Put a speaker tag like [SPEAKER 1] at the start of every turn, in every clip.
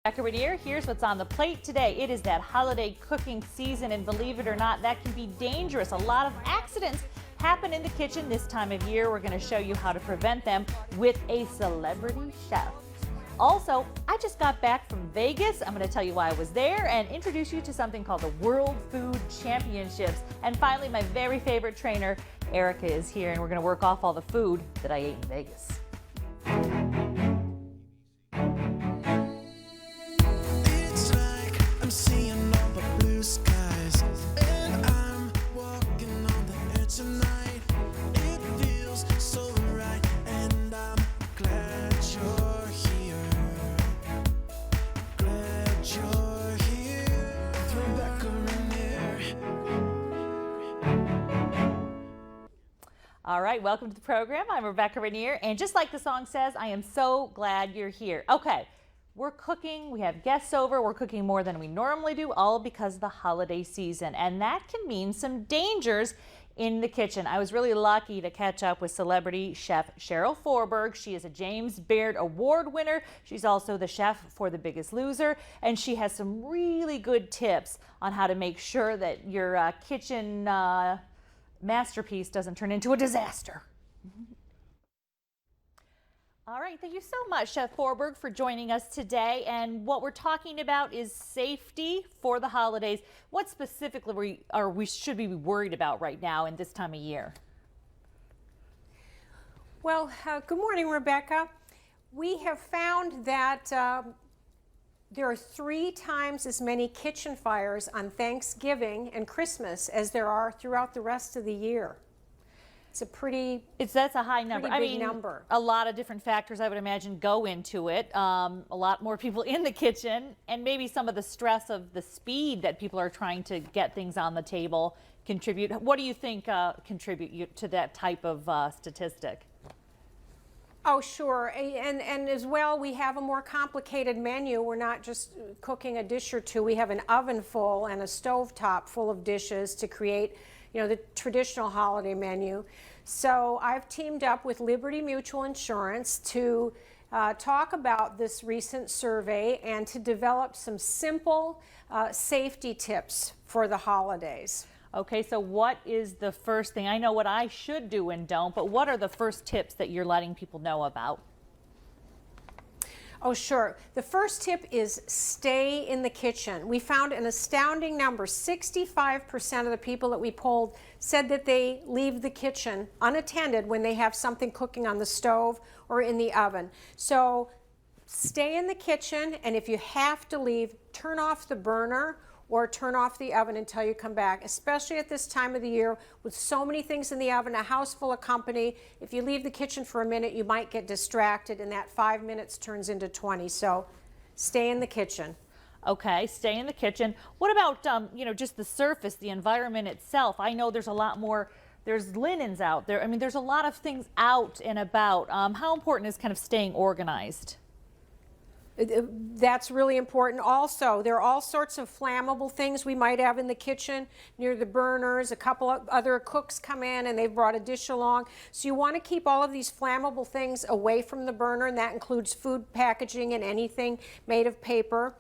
[SPEAKER 1] Regnier, here's what's on the plate today. It is that holiday cooking season, and believe it or not, that can be dangerous. A lot of accidents happen in the kitchen this time of year. We're going to show you how to prevent them with a celebrity chef. Also, I just got back from Vegas. I'm going to tell you why I was there and introduce you to something called the World Food Championships. And finally, my very favorite trainer, Erica, is here, and we're going to work off all the food that I ate in Vegas. All right, welcome to the program. I'm Rebecca Regnier, and just like the song says, I am so glad you're here. Okay, we're cooking, we have guests over, we're cooking more than we normally do, all because of the holiday season, and that can mean some dangers in the kitchen. I was really lucky to catch up with celebrity chef Cheryl Forberg. She is a James Beard Award winner. She's also the chef for The Biggest Loser, and she has some really good tips on how to make sure that your kitchen masterpiece doesn't turn into a disaster. All right, thank you so much, Chef Forberg, for joining us today. And what we're talking about is safety for the holidays. What specifically should we be worried about right now in this time of year?
[SPEAKER 2] Well, good morning, Rebecca. We have found that there are 3 times as many kitchen fires on Thanksgiving and Christmas as there are throughout the rest of the year. It's a
[SPEAKER 1] that's a high number.
[SPEAKER 2] Pretty big number.
[SPEAKER 1] A lot of different factors, I would imagine, go into it. A lot more people in the kitchen, and maybe some of the stress of the speed that people are trying to get things on the table contribute. What do you think contribute to that type of statistic?
[SPEAKER 2] Oh, sure. And as well, we have a more complicated menu. We're not just cooking a dish or two. We have an oven full and a stovetop full of dishes to create, the traditional holiday menu. So I've teamed up with Liberty Mutual Insurance to talk about this recent survey and to develop some simple safety tips for the holidays.
[SPEAKER 1] Okay, so what is the first thing? I know what I should do and don't, but what are the first tips that you're letting people know about?
[SPEAKER 2] Oh, sure. The first tip is stay in the kitchen. We found an astounding number. 65% of the people that we polled said that they leave the kitchen unattended when they have something cooking on the stove or in the oven. So stay in the kitchen, and if you have to leave, turn off the burner or turn off the oven until you come back, especially at this time of the year with so many things in the oven, a house full of company. If you leave the kitchen for a minute, you might get distracted, and that 5 minutes turns into 20. So stay in the kitchen.
[SPEAKER 1] Okay, stay in the kitchen. What about, just the surface, the environment itself? I know there's a lot more, there's linens out there. I mean, there's a lot of things out and about. How important is kind of staying organized?
[SPEAKER 2] That's really important. Also, there are all sorts of flammable things we might have in the kitchen near the burners. A couple of other cooks come in and they've brought a dish along. So you want to keep all of these flammable things away from the burner, and that includes food packaging and anything made of paper.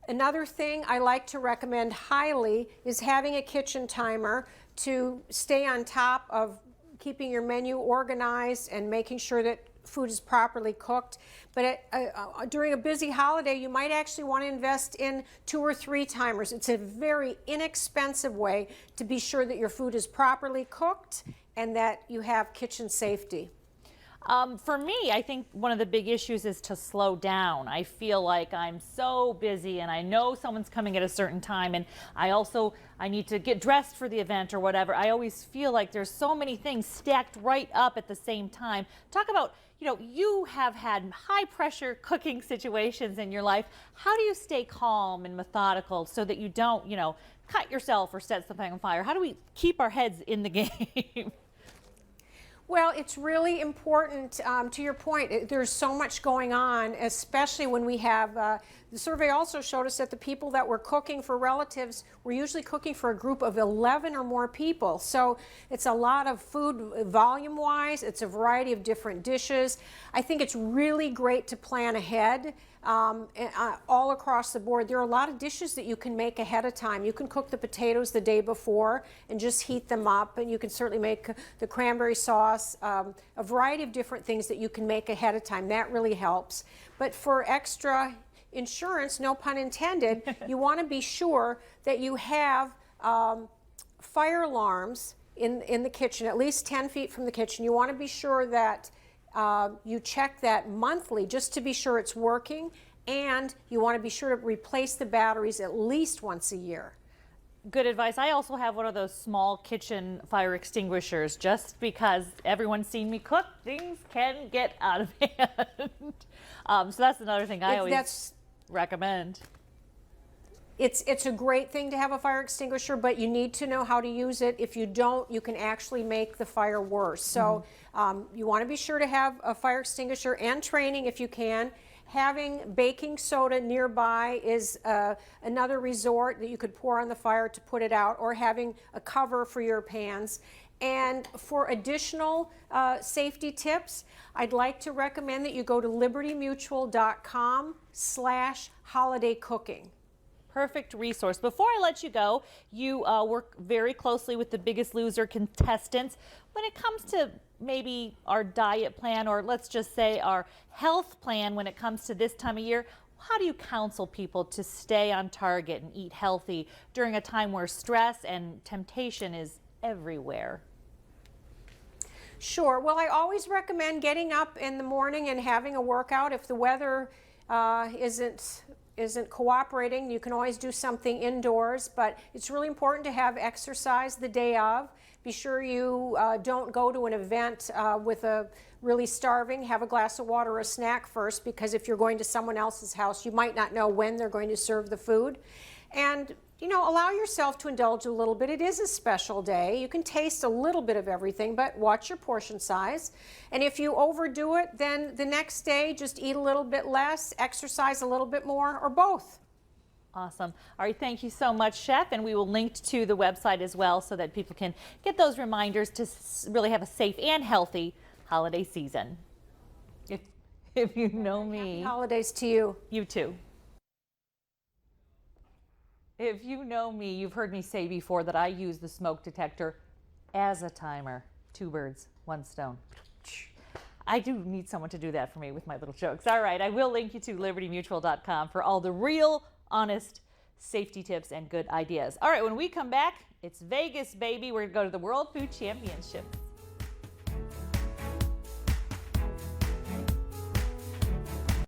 [SPEAKER 2] Another thing I like to recommend highly is having a kitchen timer to stay on top of keeping your menu organized and making sure that food is properly cooked. But during a busy holiday, you might actually want to invest in 2 or 3 timers. It's a very inexpensive way to be sure that your food is properly cooked and that you have kitchen safety.
[SPEAKER 1] For me, I think one of the big issues is to slow down. I feel like I'm so busy and I know someone's coming at a certain time, and I need to get dressed for the event or whatever. I always feel like there's so many things stacked right up at the same time. Talk about, you have had high pressure cooking situations in your life. How do you stay calm and methodical so that you don't, cut yourself or set something on fire? How do we keep our heads in the game?
[SPEAKER 2] Well, it's really important, to your point, there's so much going on, especially when we have, the survey also showed us that the people that were cooking for relatives were usually cooking for a group of 11 or more people. So it's a lot of food volume-wise, it's a variety of different dishes. I think it's really great to plan ahead. all across the board. There are a lot of dishes that you can make ahead of time. You can cook the potatoes the day before and just heat them up, and you can certainly make the cranberry sauce, a variety of different things that you can make ahead of time. That really helps. But for extra insurance, no pun intended, you want to be sure that you have fire alarms in the kitchen, at least 10 feet from the kitchen. You want to be sure that you check that monthly just to be sure it's working, and you want to be sure to replace the batteries at least once a year.
[SPEAKER 1] Good advice. I also have one of those small kitchen fire extinguishers just because everyone's seen me cook. Things can get out of hand. So that's another thing I always recommend.
[SPEAKER 2] It's a great thing to have a fire extinguisher, but you need to know how to use it. If you don't, you can actually make the fire worse. So you want to be sure to have a fire extinguisher and training if you can. Having baking soda nearby is another resort that you could pour on the fire to put it out, or having a cover for your pans. And for additional safety tips, I'd like to recommend that you go to libertymutual.com/holiday-cooking.
[SPEAKER 1] Perfect resource. Before I let you go, you work very closely with the Biggest Loser contestants. When it comes to maybe our diet plan, or let's just say our health plan when it comes to this time of year, how do you counsel people to stay on target and eat healthy during a time where stress and temptation is everywhere?
[SPEAKER 2] Sure. Well, I always recommend getting up in the morning and having a workout. If the weather isn't cooperating, you can always do something indoors, but it's really important to have exercise the day of. Be sure you don't go to an event with a really starving. Have a glass of water or a snack first, because if you're going to someone else's house, you might not know when they're going to serve the food. And allow yourself to indulge a little bit. It is a special day. You can taste a little bit of everything, but watch your portion size. And if you overdo it, then the next day just eat a little bit less, exercise a little bit more, or both.
[SPEAKER 1] Awesome. All right, thank you so much, Chef. And we will link to the website as well so that people can get those reminders to really have a safe and healthy holiday season. If you know me.
[SPEAKER 2] Happy holidays to you.
[SPEAKER 1] You too. If you know me, you've heard me say before that I use the smoke detector as a timer. 2 birds, 1 stone. I do need someone to do that for me with my little jokes. All right, I will link you to libertymutual.com for all the real, honest safety tips and good ideas. All right, when we come back, it's Vegas, baby. We're going to go to the World Food Championships.